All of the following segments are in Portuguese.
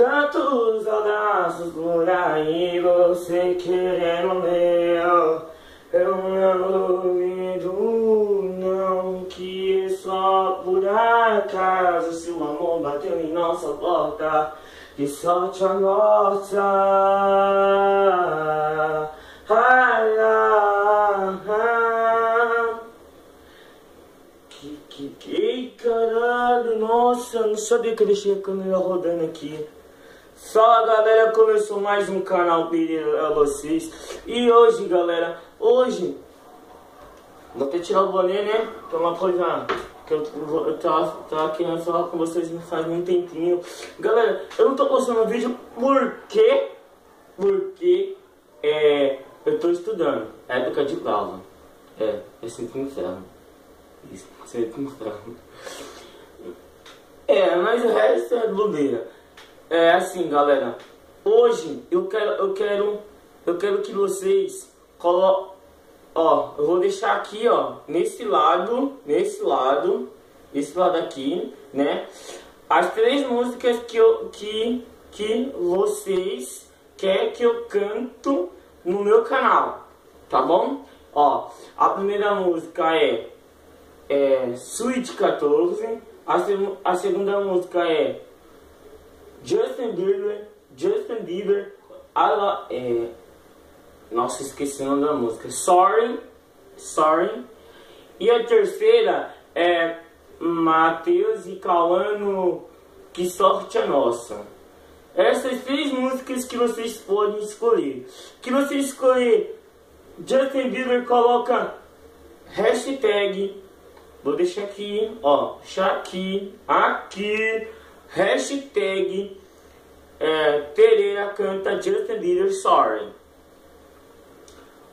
Tantos abraços por aí, você querendo o meu. Eu não duvido, não, que é só por acaso. Se o amor bateu em nossa porta, que sorte a nossa. Ai, ai, ai. Que caralho, nossa, eu não sabia que eu deixei a câmera rodando aqui. Fala galera, começou mais um canal para vocês. E hoje galera, hoje vou até tirar o boné, né? Que é uma coisa que eu tava querendo falar com vocês não faz muito tempinho. Galera, eu não tô postando vídeo porque eu tô estudando, é época de prova. É sempre um inferno. Isso, sempre um inferno. Mas o resto é bobeira. É assim galera, hoje eu quero que vocês coloquem, ó, eu vou deixar aqui, ó, esse lado aqui, né, as 3 músicas que vocês querem que eu canto no meu canal, tá bom? Ó, a primeira música é Sweet 14, a segunda música é Justin Bieber, nossa, esqueci o nome da música, Sorry, e a terceira é Matheus e Cauã, Que Sorte a Nossa. Essas 3 músicas que vocês podem escolher. Que você escolher Justin Bieber, coloca hashtag, vou deixar aqui, ó, aqui, hashtag Pereira canta Justin Bieber Sorry.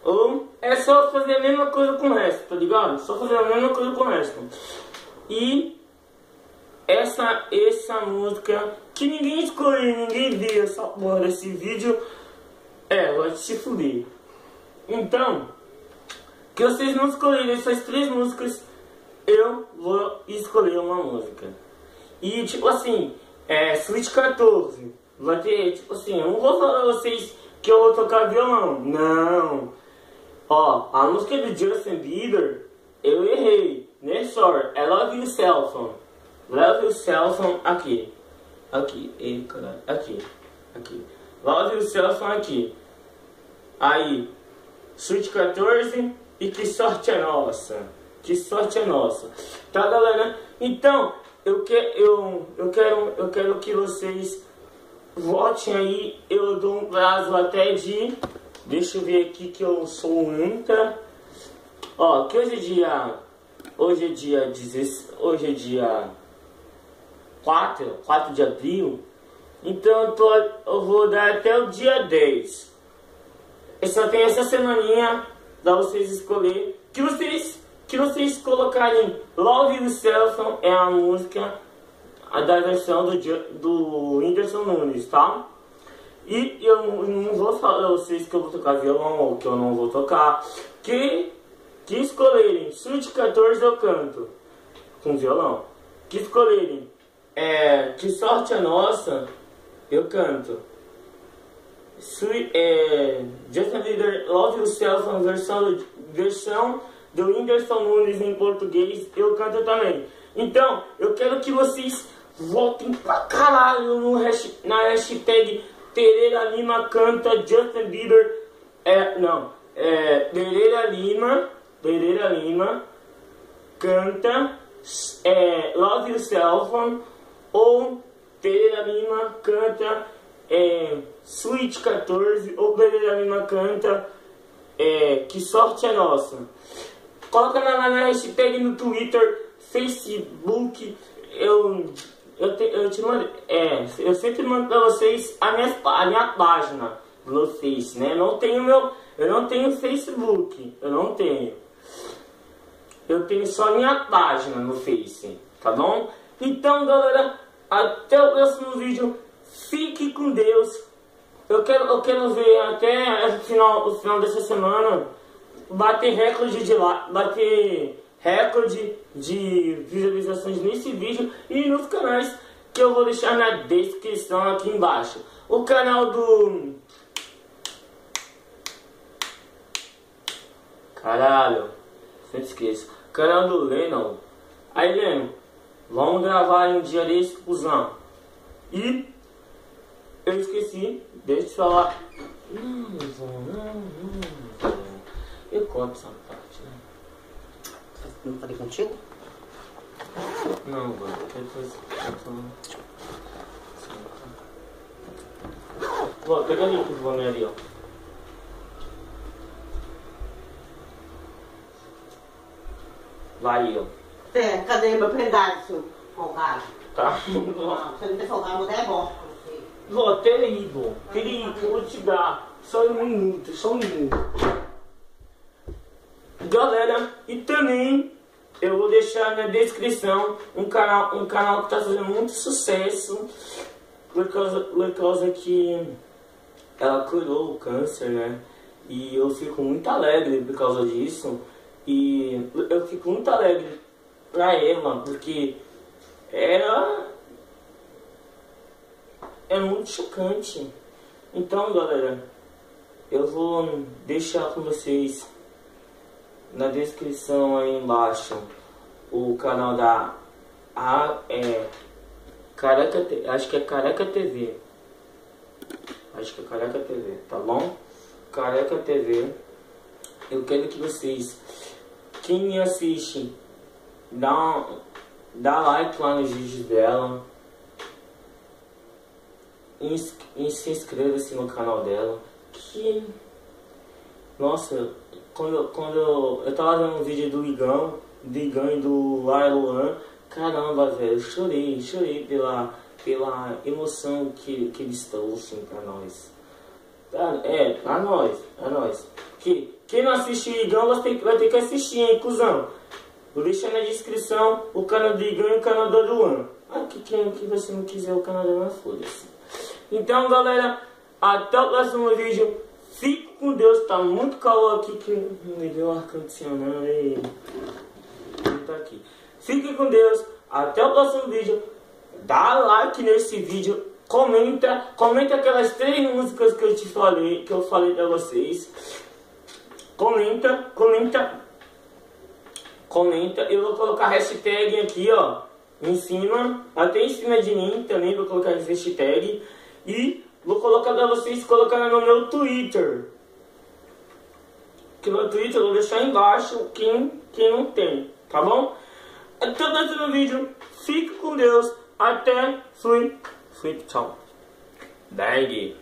Ou é só fazer a mesma coisa com o resto, tá ligado? Só fazer a mesma coisa com o resto. E essa música que ninguém escolheu, ninguém viu essa porra desse vídeo, vai se fuder. Então, que vocês não escolherem essas 3 músicas, eu vou escolher uma música. E tipo assim, Sweet 14 vai ter, tipo assim, eu não vou falar pra vocês que eu vou tocar violão, não. Ó, a música do Justin Bieber, eu errei, né, sorry, é Love You Cell Phone. Love You Cell Phone aqui, ei caralho, aqui, Love You Cell Phone aqui. Aí, Sweet 14 e Que Sorte é Nossa. Que sorte é nossa, tá galera? Então, eu quero que vocês votem aí. Eu dou um prazo até de, deixa eu ver aqui que eu sou anta. Ó, que hoje é dia 4 de abril. Então eu vou dar até o dia 10. Eu só tenho essa semaninha pra vocês escolher. Que vocês colocarem Love Yourself, é a música da versão do Whindersson Nunes, tá? E eu não vou falar a vocês que eu vou tocar violão ou que eu não vou tocar. Que escolherem Sweet 14 eu canto com violão. Que escolherem Que Sorte a Nossa eu canto. Justin Bieber Love Yourself, versão do Whindersson Nunes em português, eu canto também. Então, eu quero que vocês votem pra caralho na hashtag Pereira Lima canta Justin Bieber. Pereira Lima canta Love Yourself, ou Pereira Lima canta Sweet 14, ou Pereira Lima canta Que Sorte é Nossa. Coloca na hashtag no Twitter, Facebook, eu te mando, eu sempre mando pra vocês a minha página no Face, né? Eu não tenho Facebook, eu tenho só a minha página no Face, tá bom? Então galera, até o próximo vídeo, fique com Deus. Eu quero ver até o final dessa semana bater recorde de visualizações nesse vídeo e nos canais que eu vou deixar na descrição aqui embaixo. O canal do... Caralho, sempre esqueço. Canal do Lennon. Aí, Lennon, vamos gravar um dia desse, cuzão. E eu esqueci, deixa eu falar. Não. Eu conto essa parte, né? Não falei contigo? Não, mano. Depois Vou pegar ali o boné ali, ó. Vai, ó. Cadê meu pedaço? Folgado. Tá? Não, você não tem folgado, não é bom. Vó, terrível. Eu vou te dar. Só um minuto, só um minuto. Galera, e também eu vou deixar na descrição um canal que tá fazendo muito sucesso por causa que ela curou o câncer, né? E eu fico muito alegre por causa disso. E eu fico muito alegre pra ela, porque ela é muito chocante. Então, galera, eu vou deixar com vocês na descrição aí embaixo o canal da Careca, acho que é Careca TV. Acho que é Careca TV, tá bom? Careca TV. Eu quero que vocês, quem me assiste, dá like lá nos vídeos dela. E se inscreva-se no canal dela. Que... Nossa, quando eu tava vendo um vídeo do Igão e do Luan, caramba, velho, eu chorei pela emoção que eles trouxeram pra nós. Pra nós. Quem não assiste o Igão vai ter que assistir, hein, cuzão. Vou deixar na descrição o canal do Igão e o canal do Luan. Quem você não quiser o canal do Luan, foda-se. Então, galera, até o próximo vídeo. Fique com Deus, tá muito calor aqui que me deu o ar-condicionado e não tá aqui. Fique com Deus, até o próximo vídeo. Dá like nesse vídeo, comenta aquelas 3 músicas que eu falei pra vocês. Comenta. Eu vou colocar hashtag aqui, ó, em cima, até em cima de mim também vou colocar hashtag. E vou colocar pra vocês colocar no meu Twitter. Que no Twitter eu vou deixar embaixo quem não tem, tá bom? Até o próximo vídeo. Fique com Deus. Até. Fui. Tchau. Bang.